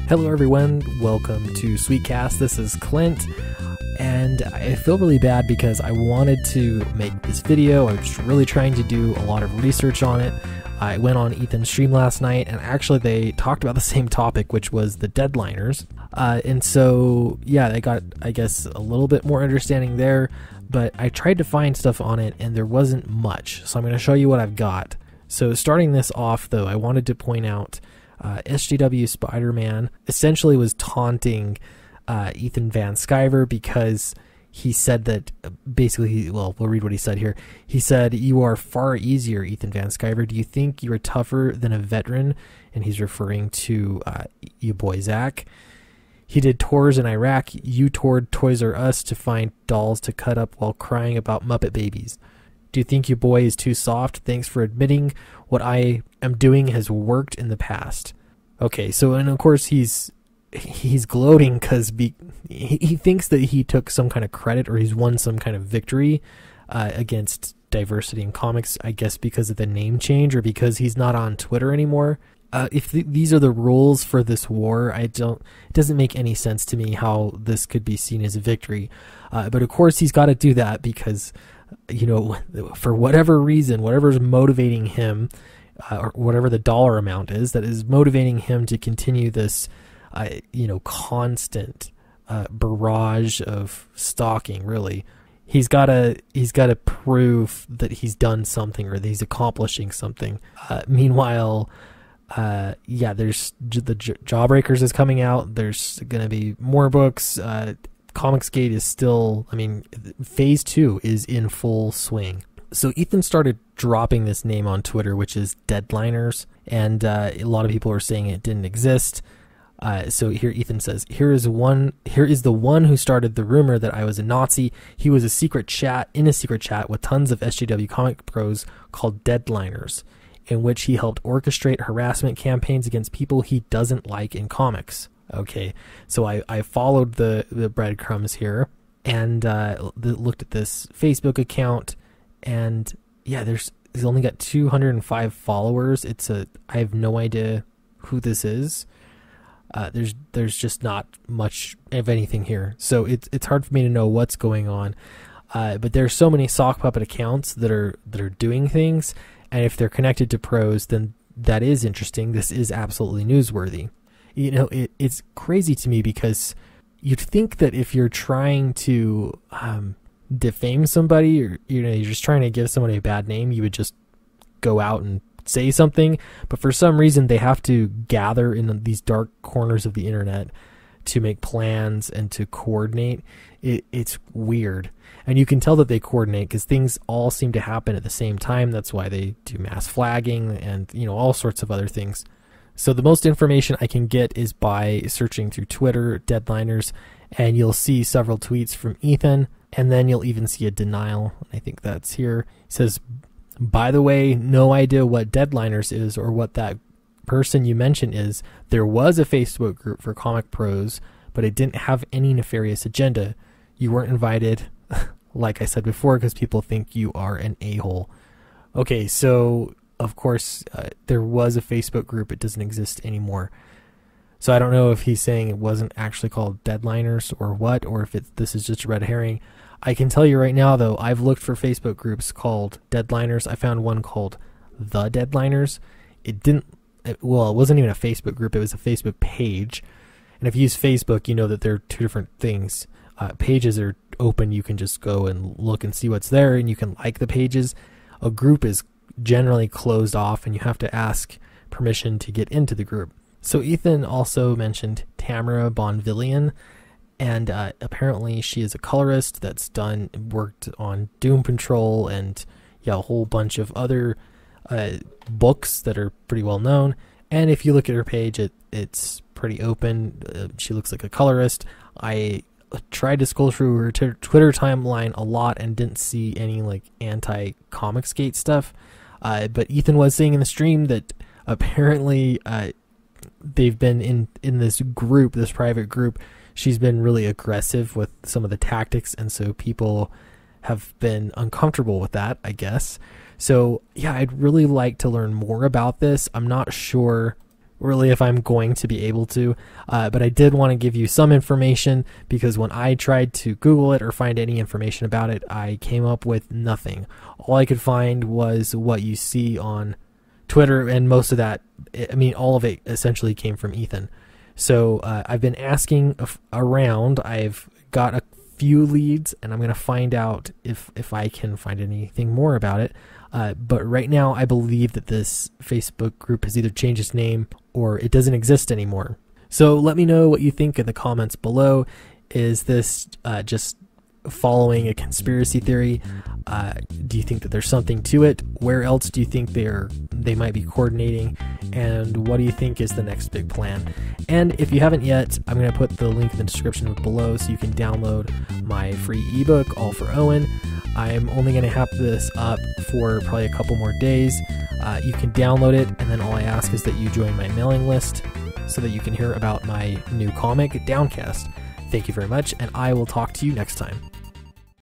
Hello everyone, welcome to Sweetcast. This is Clint, and I feel really bad because I wanted to make this video. I was really trying to do a lot of research on it. I went on Ethan's stream last night, and actually they talked about the same topic, which was the deadliners. And so, yeah, they got, I guess, a little bit more understanding there, but I tried to find stuff on it, and there wasn't much. So I'm going to show you what I've got. So starting this off, though, I wanted to point out SJW Spider-Man essentially was taunting Ethan Van Sciver because he said that basically, well, we'll read what he said here. He said, "You are far easier, Ethan Van Sciver. Do you think you are tougher than a veteran?" And he's referring to your boy Zach. "He did tours in Iraq. You toured Toys R Us to find dolls to cut up while crying about Muppet babies. Do you think your boy is too soft? Thanks for admitting what I am doing has worked in the past." Okay, so, and of course he's gloating because he thinks that he took some kind of credit or he's won some kind of victory against diversity in comics, I guess because of the name change or because he's not on Twitter anymore. If these are the rules for this war, it doesn't make any sense to me how this could be seen as a victory. But of course he's got to do that because, you know, for whatever reason, whatever's motivating him, or whatever the dollar amount is that is motivating him to continue this, constant barrage of stalking. Really, he's got to prove that he's done something or that he's accomplishing something. Meanwhile, there's the Jawbreakers is coming out. There's going to be more books. Comicsgate is still, phase 2 is in full swing. So Ethan started dropping this name on Twitter, which is Deadliners, and a lot of people are saying it didn't exist. So here Ethan says, here is the one who started the rumor that I was a Nazi. He was in a secret chat with tons of SJW comic pros called Deadliners, in which he helped orchestrate harassment campaigns against people he doesn't like in comics. Okay, so I followed the breadcrumbs here and looked at this Facebook account. And yeah, he's only got 205 followers. I have no idea who this is. There's just not much of anything here, so it's hard for me to know what's going on. But there's so many sock puppet accounts that are doing things, and if they're connected to pros, then that is interesting. This is absolutely newsworthy. You know, it's crazy to me because you'd think that if you're trying to defame somebody, or you're just trying to give somebody a bad name, you would just go out and say something. But for some reason they have to gather in these dark corners of the internet to make plans and to coordinate. It's weird, and you can tell that they coordinate because things all seem to happen at the same time. That's why they do mass flagging and all sorts of other things. So the most information I can get is by searching through Twitter, Deadliners, and you'll see several tweets from Ethan. And then you'll even see a denial. I think that's here. It says, "By the way, no idea what Deadliners is or what that person you mentioned is. There was a Facebook group for comic pros, but it didn't have any nefarious agenda. You weren't invited," like I said before, because people think you are an a-hole. Okay, so of course there was a Facebook group. It doesn't exist anymore. So I don't know if he's saying it wasn't actually called Deadliners or what, or if this is just a red herring. I can tell you right now, though, I've looked for Facebook groups called Deadliners. I found one called The Deadliners. It wasn't even a Facebook group. It was a Facebook page. And if you use Facebook, you know that they're two different things. Pages are open. You can just go and look and see what's there, and you can like the pages. A group is generally closed off, and you have to ask permission to get into the group. So Ethan also mentioned Tamara Bonvillian, and apparently she is a colorist that's worked on Doom Patrol and a whole bunch of other books that are pretty well known. And if you look at her page, it's pretty open. She looks like a colorist. I tried to scroll through her Twitter timeline a lot and didn't see any anti-Comicsgate stuff. But Ethan was saying in the stream that apparently they've been in this group, this private group. She's been really aggressive with some of the tactics, and so people have been uncomfortable with that, I guess. So yeah, I'd really like to learn more about this. I'm not sure really if I'm going to be able to, but I did want to give you some information, because when I tried to Google it or find any information about it, I came up with nothing. All I could find was what you see on Twitter, and most of that, I mean, all of it essentially came from Ethan. So I've been asking around. I've got a few leads, and I'm going to find out if I can find anything more about it. But right now, I believe that this Facebook group has either changed its name or it doesn't exist anymore. So let me know what you think in the comments below. Is this just following a conspiracy theory? Do you think that there's something to it? Where else do you think they might be coordinating? And what do you think is the next big plan? And if you haven't yet, I'm going to put the link in the description below so you can download my free ebook, All for Owen. I'm only going to have this up for probably a couple more days. You can download it, and then all I ask is that you join my mailing list so that you can hear about my new comic, Downcast. Thank you very much, and I will talk to you next time.